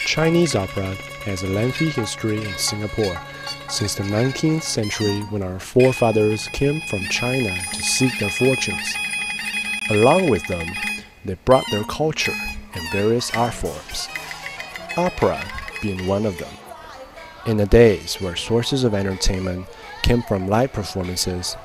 Chinese opera has a lengthy history in Singapore since the 19th century when our forefathers came from China to seek their fortunes. Along with them, they brought their culture and various art forms, opera being one of them. In the days where sources of entertainment came from live performances,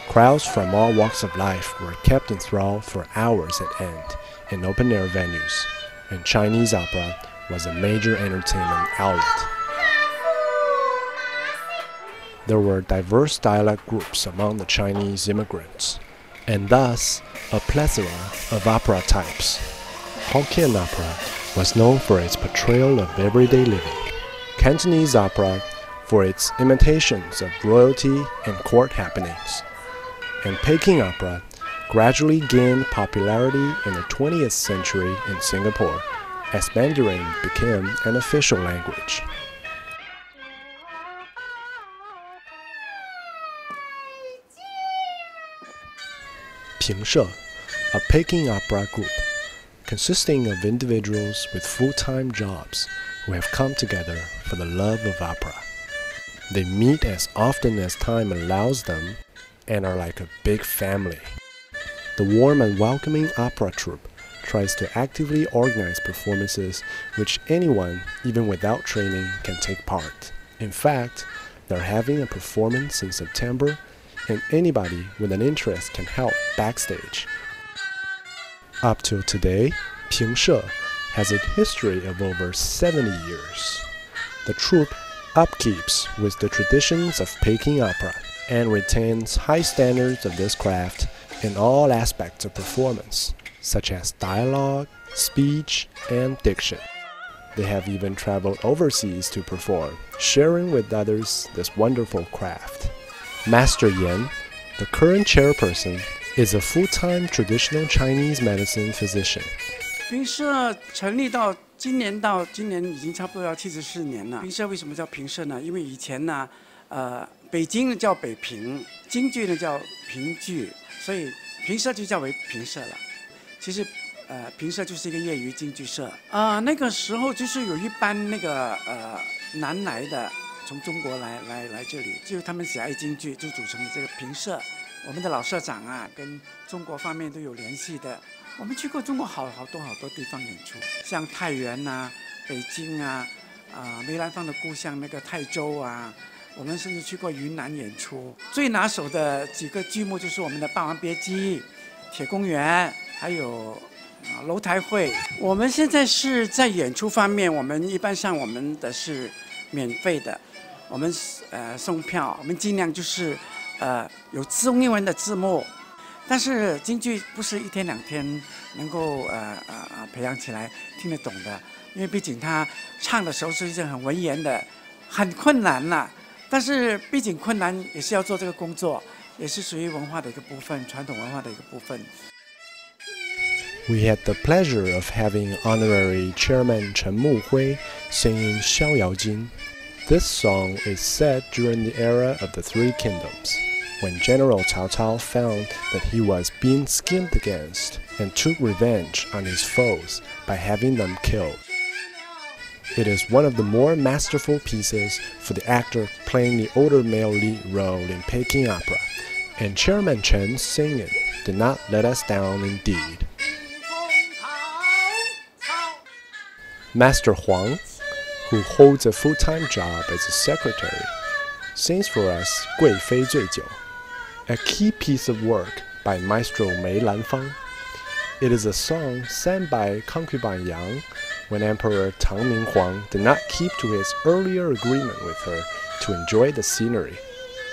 crowds from all walks of life were kept enthralled for hours at end in open-air venues, and Chinese opera was a major entertainment outlet. There were diverse dialect groups among the Chinese immigrants, and thus a plethora of opera types. Hokkien opera was known for its portrayal of everyday living, Cantonese opera for its imitations of royalty and court happenings, and Peking opera gradually gained popularity in the 20th century in Singapore as Mandarin became an official language. Pingshe, a Peking opera group consisting of individuals with full-time jobs who have come together for the love of opera. They meet as often as time allows them and are like a big family. The warm and welcoming opera troupe tries to actively organize performances which anyone, even without training, can take part. In fact, they're having a performance in September, and anybody with an interest can help backstage. Up till today, Pingshe has a history of over 70 years. The troupe upkeeps with the traditions of Peking opera and retains high standards of this craft in all aspects of performance, such as dialogue, speech, and diction. They have even traveled overseas to perform, sharing with others this wonderful craft. Master Yan, the current chairperson, is a full-time traditional Chinese medicine physician. 评社成立到今年已经差不多要74年了。评社为什么叫评社呢？因为以前呢，北京叫北平，京剧呢叫评剧，所以评社就叫为评社了。其实，评社就是一个业余京剧社。那个时候就是有一班那个南来的，从中国来这里，就是他们喜爱京剧，就组成了这个评社。我们的老社长啊，跟中国方面都有联系的。我们去过中国好多地方演出，像太原呐、北京啊，梅兰芳的故乡那个泰州啊，我们甚至去过云南演出。最拿手的几个剧目就是我们的《霸王别姬》、《铁公园》，还有楼台会。我们现在是在演出方面，我们一般上我们的是免费的，我们送票，我们尽量就是有中英文的字幕。但是京剧不是一天两天能够培养起来听得懂的，因为毕竟他唱的时候是一件很文言的，很困难啦。但是毕竟困难也是要做这个工作，也是属于文化的一个部分，传统文化的一个部分。We had the pleasure of having honorary chairman Chen Muhui singing 逍遥津. This song is set during the era of the Three Kingdoms, when General Cao Cao found that he was being schemed against and took revenge on his foes by having them killed. It is one of the more masterful pieces for the actor playing the older male lead role in Peking opera, and Chairman Chen's singing did not let us down indeed. Master Huang, who holds a full-time job as a secretary, sings for us 贵妃醉酒, a key piece of work by Maestro Mei Lanfang. It is a song sang by concubine Yang when Emperor Tang Minghuang did not keep to his earlier agreement with her to enjoy the scenery,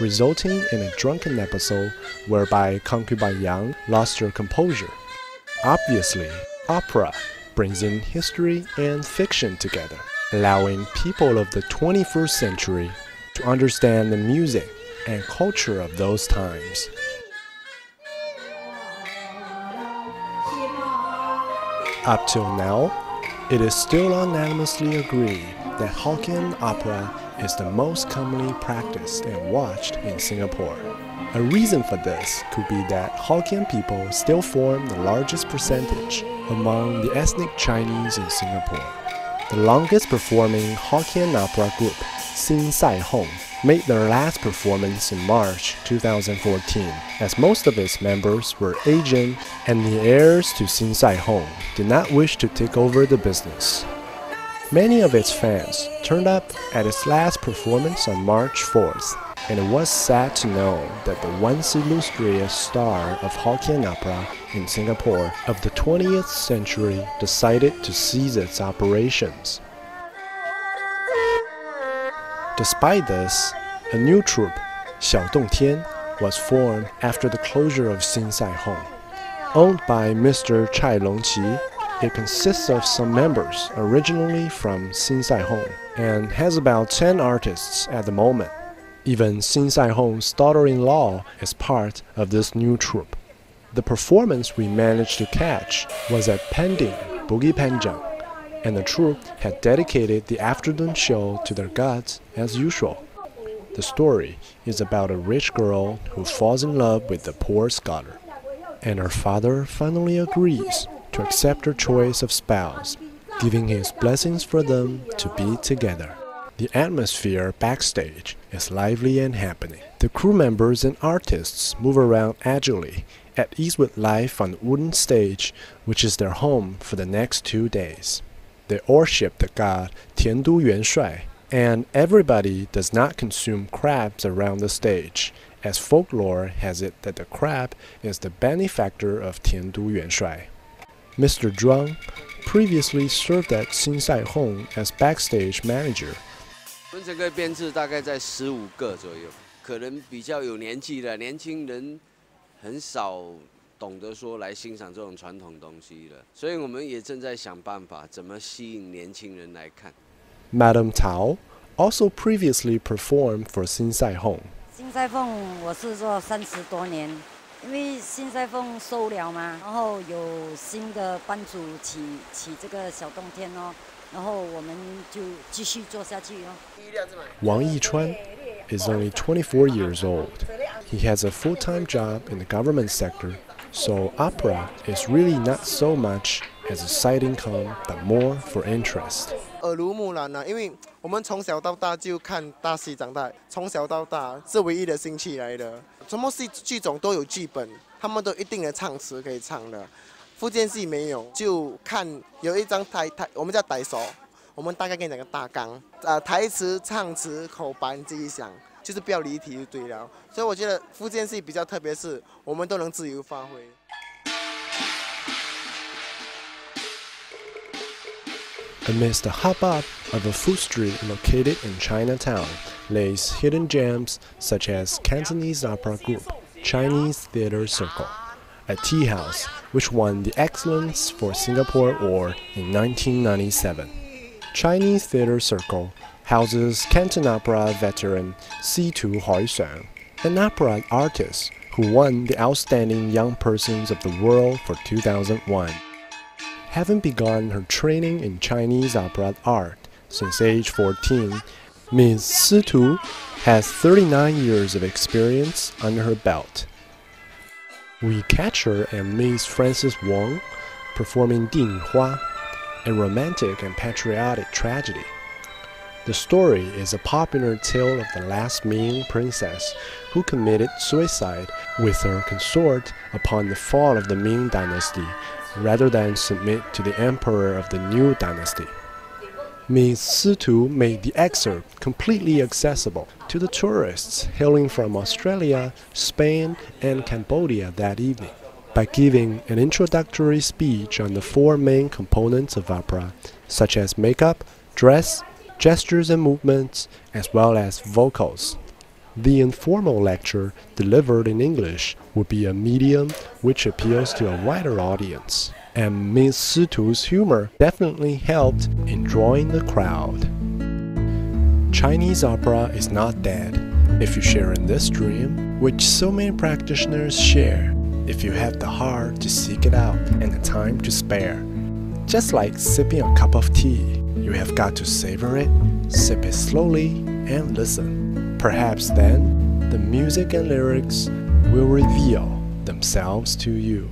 resulting in a drunken episode whereby concubine Yang lost her composure. Obviously, opera brings in history and fiction together, allowing people of the 21st century to understand the music and culture of those times. Up till now, it is still unanimously agreed that Hokkien opera is the most commonly practiced and watched in Singapore. A reason for this could be that Hokkien people still form the largest percentage among the ethnic Chinese in Singapore. The longest performing Hokkien opera group, Sin Sai Hong, made their last performance in March 2014, as most of its members were Asian and the heirs to Sin Sai Hong did not wish to take over the business. Many of its fans turned up at its last performance on March 4th, and it was sad to know that the once illustrious star of Hokkien opera in Singapore of the 20th century decided to cease its operations. Despite this, a new troupe, 小洞天, was formed after the closure of Sin Sai Hong. Owned by Mr. Chai Longqi, it consists of some members originally from Sin Sai Hong and has about 10 artists at the moment. Even Sin Sai Hong's daughter-in-law is part of this new troupe. The performance we managed to catch was at Pending, Bukit Panjang, and the troupe had dedicated the afternoon show to their gods as usual. The story is about a rich girl who falls in love with a poor scholar, and her father finally agrees to accept her choice of spouse, giving his blessings for them to be together. The atmosphere backstage is lively and happening. The crew members and artists move around agilely, at ease with life on the wooden stage, which is their home for the next 2 days. They worship the god Tiandu Yuanshui, and everybody does not consume crabs around the stage, as folklore has it that the crab is the benefactor of Tiandu Yuanshui. Mr. Zhuang previously served at Sin Sai Hong as backstage manager. 我们整个编制大概在15个左右，可能比较有年纪的年轻人很少懂得说来欣赏这种传统东西了，所以我们也正在想办法怎么吸引年轻人来看。Madam Tao also previously performed for Sin Sai Hong. 新赛凤我是做30多年，因为新赛凤收了嘛，然后有新的班主起这个小洞天哦，然后我们就继续做下去哦。Wang Yichuan is only 24 years old. He has a full-time job in the government sector, so opera is really not so much as a side income, but more for interest. 耳濡目染啊，因为我们从小到大就看大戏长大，从小到大是唯一的兴趣来的。什么戏剧种都有剧本，他们都一定的唱词可以唱的。福建戏没有，就看有一张台，我们叫台手，我们大概给你讲个大纲，台词、唱词、口白你自己想，就是不要离题就对了。所以我觉得福建戏比较特别，是我们都能自由发挥。Amidst the hubbub of a food street located in Chinatown lays hidden gems such as Cantonese opera group, Chinese Theatre Circle, a tea house which won the Excellence for Singapore Award in 1997. Chinese Theatre Circle houses Canton Opera veteran C2 Hoisang, an opera artist who won the Outstanding Young Persons of the World for 2001. Having begun her training in Chinese opera art since age 14, Ms. Si-tu has 39 years of experience under her belt. We catch her and Ms. Frances Wong performing 帝女花, a romantic and patriotic tragedy. The story is a popular tale of the last Ming princess who committed suicide with her consort upon the fall of the Ming dynasty rather than submit to the emperor of the new dynasty. Ms. Si-tu made the excerpt completely accessible to the tourists hailing from Australia, Spain, and Cambodia that evening by giving an introductory speech on the 4 main components of opera, such as makeup, dress, gestures and movements, as well as vocals. The informal lecture, delivered in English, would be a medium which appeals to a wider audience, and Ms. Si-tu's humor definitely helped in drawing the crowd. Chinese opera is not dead if you share in this dream, which so many practitioners share, if you have the heart to seek it out and the time to spare. Just like sipping a cup of tea, you have got to savor it, sip it slowly, and listen. Perhaps then, the music and lyrics will reveal themselves to you.